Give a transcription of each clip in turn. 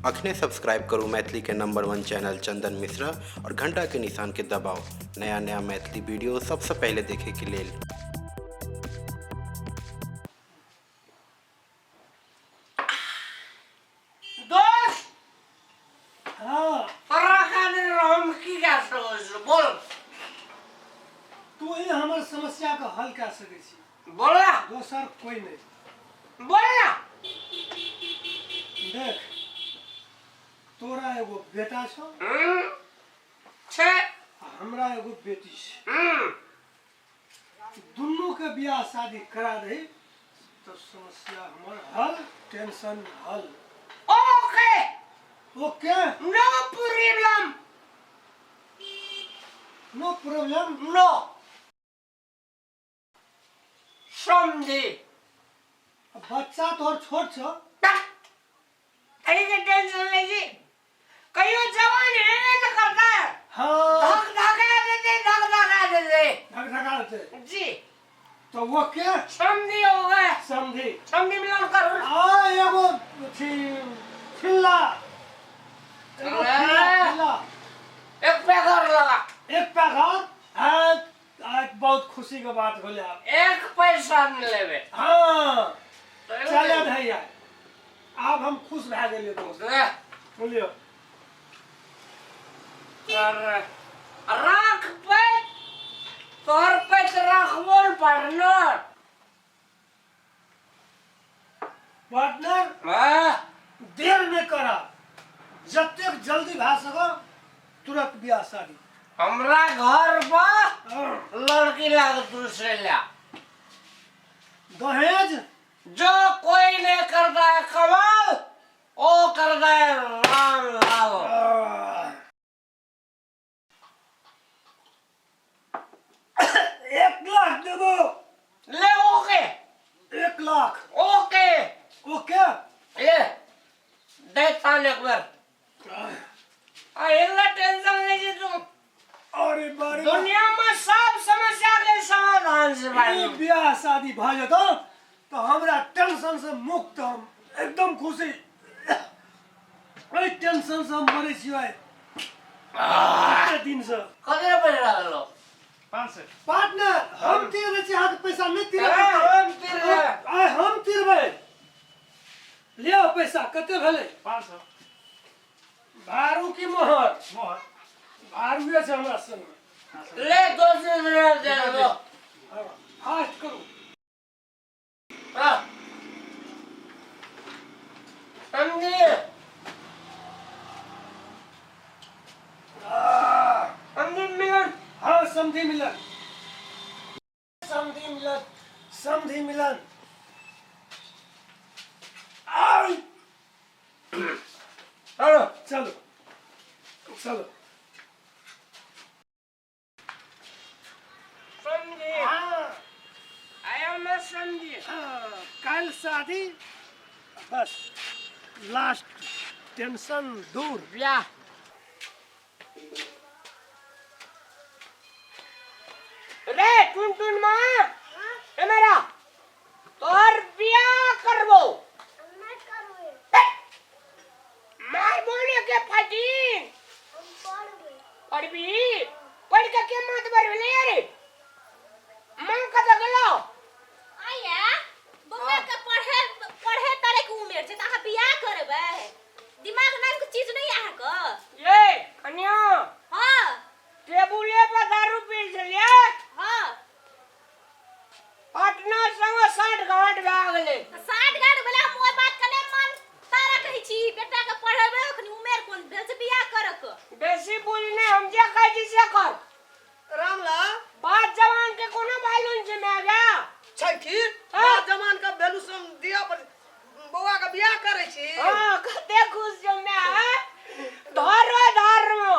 अखने सब्सक्राइब करू मैथिली के नंबर 1 चैनल चंदन मिश्रा और घंटा के निशान के दबाओ नया नया मैथिली वीडियो सबसे पहले देखे के लेल। तू ही हमर समस्या का हल कर सके छी। बोला दोसर कोई नहीं। बोला देख तोरा एगो बेटा छो छे आ हमरा एगो बेटी छे। दुनू के बियाह शादी करा दे तो समस्या हमर हल, टेंशन हल। Okay okay no problem no problem. No समझी बच्चा तोर छोट छो। कहीं के टेंशन ले जी कहीं जवान है ना करता है। हाँ धक धका दे धक धका दे जी तो वो क्या समझी हो गए समझी समझी मिलन कर आ एगो खिल्ला एगो खिल्ला एक पैगर लगा एक पैगार आज आज बहुत खुशी के बात होले। आप एक पैसा नहीं लेवे। हाँ चले भैया अब हम खुश भए गेलिए दोस्त। बोलियो राख पे तोहर पे रखबोल पार्टनर पार्टनर देर नहीं करा जतेक जल्दी भए सको तुरंत बियाह शादी। हमरा घर पर लड़की लाग दूसरे ला दहेज जो कोई नहीं करता है कमाल वो करता है राम लाल। 1 लाख देबो ले ओके 1 लाख ओके ओके ले दे तान एक बार इतना टेंशन नहीं तुम। अरे बारे दुनिया में सब समस्या के समाधान से भाई बियाह शादी भए जेतो तो हमरा टेंशन से मुक्त हम एकदम खुशी। टेंशन से हम मरे छियै कितने दिन से। कदे पैसा लो 500 पार्टनर हम तीर छी हाथ पैसा नहीं तीर हम तीर आय हम तीरबै लियो पैसा कते भेलै 500 भारू की मोहर मोहर भारू छै हमरा संग ले 200 मिनट दे दो फास्ट करू। हां समझे समझे मिलन हाँ समझी मिलन समझी मिलन समझी मिलन आई चलो चलो चलो समझे हाँ आया मैं समझे कल शादी बस लास्ट टेंशन दूर। या रे टुन मां ए मेरा तोर बियाह करबो मैं करवे मार बोले के फटी हम पढ़वे पढ़बी पढ़ के मत बरले रे मां कत गेलो आया बम्मा के पढ़े पढ़े तारे के उमेर छै त अहाँ बियाह करबै दिमाग नाम के चीज नहीं अहाँ के। ये कन्या हां टेबुले पर दारू पी चलिए हां पटना संग 60 घाट भए गेलै 60 गाड़ वाला मोर बात कने मन तारा कहै छी बेटा के पढ़ेबै अखनी उमेर कोन भेल छै बियाह करऽ के। बेसी बोलने हम जे कहै छी से कर रामला बात जवान के कोनो मालूम छै मैं गया छै की हाँ। बात जमान का वैल्यू सम दिया पर बौआ का बियाह करे छी। हां कते खुश छौ मैं धरो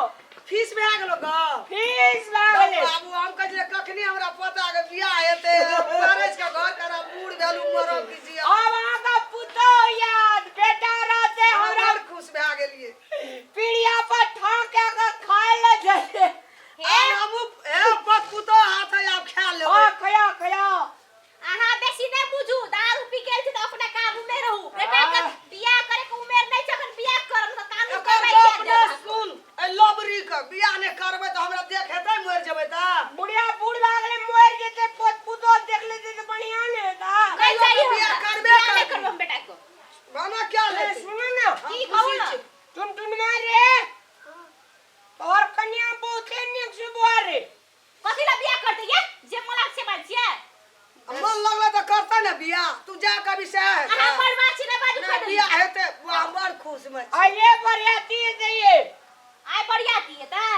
फीस भए गेलो ग फीस भए गेलै बाबू हम कह जे कखनी हमरा पता के बियाह हेते मैरेज के घर करा बूढ़ भेलू मरो कीजिए अब अहाँ का पुतो याद बेटा रहते हमरा हमरा खुश भए गेलिए। पीढ़िया पर ठाके के खाए ले जाए ए हमू ए पत पुतो हाथ अब खा ले हां खया अहाँ बेसी नहीं बुझू दारू पी गेल छी त अपना काबू में रहू बेटा के बियाह करे के बिया का विषय है अहाँ मरवा छी ना बाजू ना बिया हेते हमर खुश में छी। आइए बरियाती दइए आइ बढ़िया की हेतै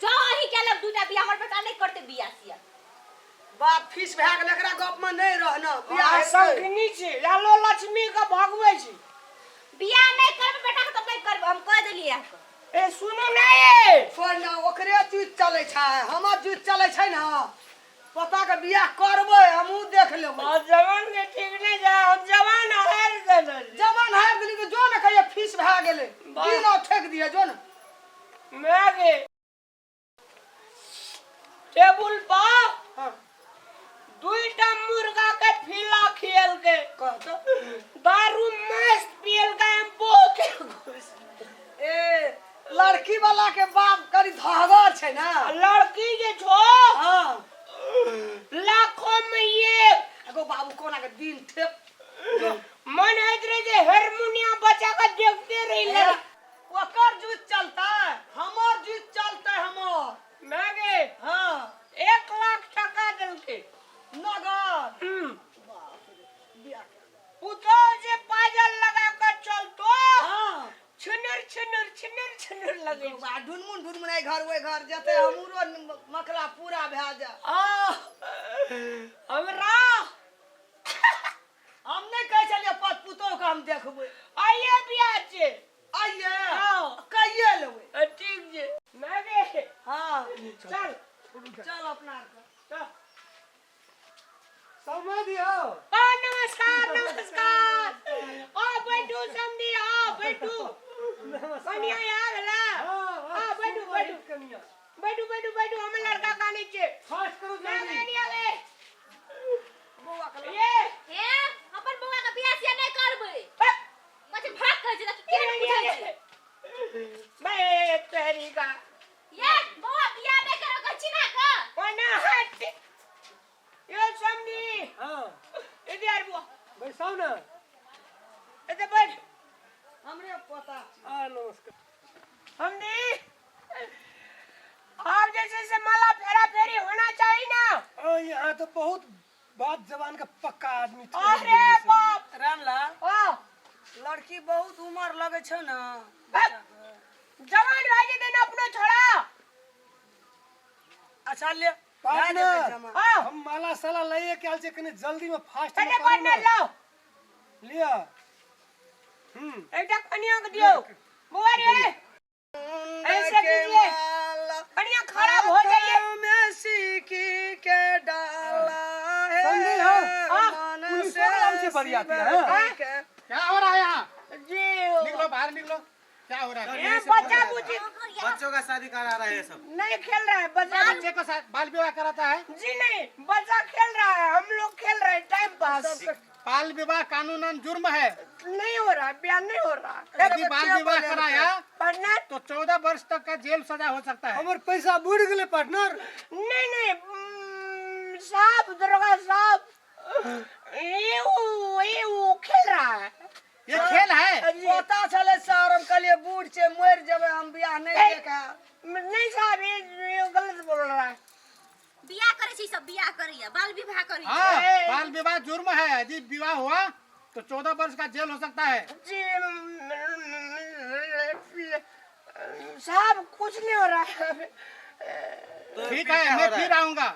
जो अही केलक दूटा बिया हमर बेटा नहीं करते बिया सिया बात फीस भए गेल एकरा गप में नहीं रहना बिया आ हेते संगनी छी लालो लक्ष्मी के भगवे छी बिया नहीं करबे बेटा के तो नहीं करबे हम कह देलिए अहाँके ए सुनो ना ये फोन ना ओकरे चीज चले छै हमर चीज चले छै ना पता के बिया करबै हमहू देख लेबै आ जवान के ठीक नहीं जा हम जवान हार देना जवान है गेली के जो न कहिए फीस भए गेलै दिन और ठेक दिए जो न मैगे टेबुल पर हां दुईटा मुर्गा के फीला खेल के कहतो दारू मस्त पियल के हम बहुत ए लड़की वाला के बाप करी धागर छै ना लड़की जे छो हां लाखों में एक एगो बाबू कोना के दिन ठेक मन हैत रे जे हारमोनियम बचा के देखते रहिला ओकर जुत चलता हमर जुत चलता हमर मैगे हां 1 लाख टका देलके नगद बिया उतो जे पाजल लगा के चलतो हां छिनर लगे बा ढुनमुन ए घर ओए घर जते हमरो मकला पूरा भए जा हमरा हम नहीं कह चलिए पत पुतो के हम देखबै आइए बियाह छे आइए हां कहिए लेबै ठीक जे मैगे हां चल चल अपना चल समय दियो नमस्कार ओ बैठू समधी आ बैठू कनिया आ गेला हां बैठू कनिया बैठू हम लड़का का नीचे फास्ट करो जल्दी नहीं आवे बौआ के ये हे अपन बउआ के बिया सिया नहीं करबे बस, मत भाग कर जे के पूछै छै मैं तेरी का ये बउआ बिया नहीं करो गछिना का वना हट ये समधी हां इधर बुआ बैसाओ ना इधर बैठ हमरे पता नमस्कार समधी आप जैसे से माला फेरा फेरी होना चाहिए ना यहाँ तो बहुत बात जवान का पक्का आदमी थे। अरे बाप रामला ओ लड़की बहुत उम्र लगे छै ना जवान भाई देना अपनो छोड़ा अच्छा ले पार्टनर हाँ हम माला साला लाइए के आल से कने जल्दी में फास्ट अरे पार्टनर लो लिया एक कनिया को दियो बुआ रे ऐसे कीजिए कनिया खराब हो जाइए में सीखी के डाला है समझे हो? मन पुलिस वाला हमसे बरियाती है। हाँ? क्या हो रहा है यहाँ? जी निकलो बाहर निकलो। क्या हो रहा है? ये बच्चा बुच्ची बच्चों का शादी करा रहे हैं सब। नहीं खेल रहा है बच्चा बच्चे को बाल विवाह कराता है। जी नहीं बच्चा खेल रहा है हम लोग खेल रहे हैं टाइम पास बाल विवाह कानूनन जुर्म है। नहीं हो रहा बयान नहीं हो रहा यदि बाल विवाह कराया पार्टनर तो 14 वर्ष तक का जेल सजा हो सकता है। हमारे पैसा बुड़ गए पार्टनर नहीं साहब दरोगा साहब ये खेल रहा है ये खेल है। पता चले सर हम कहलिए बूढ़ से मर जबे हम बियाह नहीं देखा नहीं साहब ये गलत बोल रहा है बिया करे छी सब बिया करिया बाल विवाह करी हाँ, बाल विवाह जुर्म है। यदि विवाह हुआ तो 14 वर्ष का जेल हो सकता है। जी साहब कुछ नहीं हो रहा है ठीक है मैं फिर आऊंगा।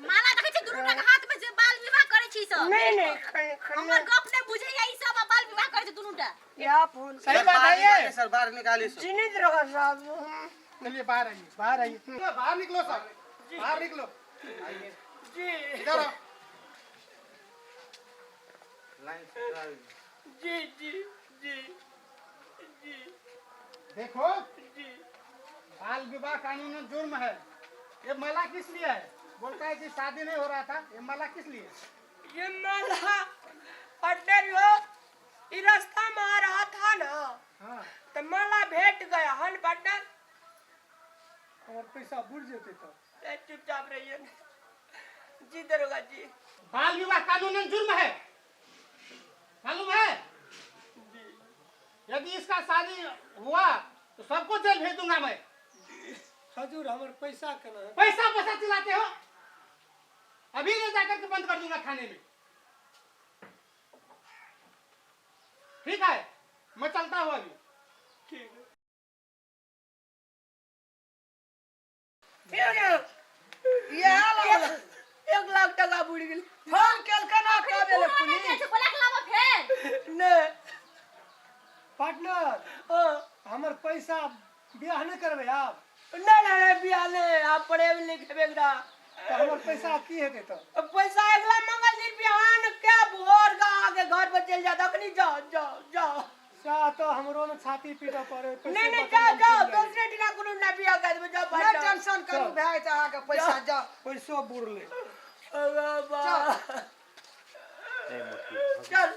माला देखै छी दुनूटा के हाथ में जे बाल विवाह करे छी सब नहीं हमर गप नहीं बुझैया ई सब बाल विवाह करे छी दुनूटा क्या फोन सही बात है ये। सर बाहर निकालिए सर। जी नहीं दरोगा साहब चलिए बाहर आइए बाहर आइए बाहर निकलो सर बाहर निकलो जी इधर आओ। जी जी जी जी देखो जी बाल विवाह कानूनन जुर्म है। ये माला किस लिए है? बोलता है कि शादी नहीं हो रहा था। ये माला किस लिए? ये माला पट्टर हो ये रास्ता में आ रहा था ना हाँ तो माला भेट गया हन पट्टर हमारे पैसा बुड़ जेते तो चुपचाप रहिए जी दरोगा जी बाल विवाह कानूनन जुर्म है मालूम है। यदि इसका शादी हुआ तो सबको जेल भेज दूंगा मैं। हजूर हमारे पैसा कना है पैसा चिल्लाते हो? अभी ले जाकर के बंद कर दूंगा थाने में। ठीक है मैं चलता हूँ अभी। ये हाल 1 लाख टका बुड़ गेल फोन केलकै ना कबे ले पुलिस पुलिस से बोला के लावा फेर ने पार्टनर हमर पैसा बियाह नहीं करबे आप नहीं बियाह नहीं आप पढ़े भी नहीं खेबे एकरा तो हमर पैसा की हेतै तो पैसा अगला मंगल दिन बिहान के भोर का आगे घर पर चल जा तखनी जाओ सा तो हमरो ने छाती पीटा पड़े नहीं जाओ दूसरे दिन कोनो ना बियाह कर दे जाओ ना टेंशन करू भाई त आके पैसा जा पैसो बुड़ ले चल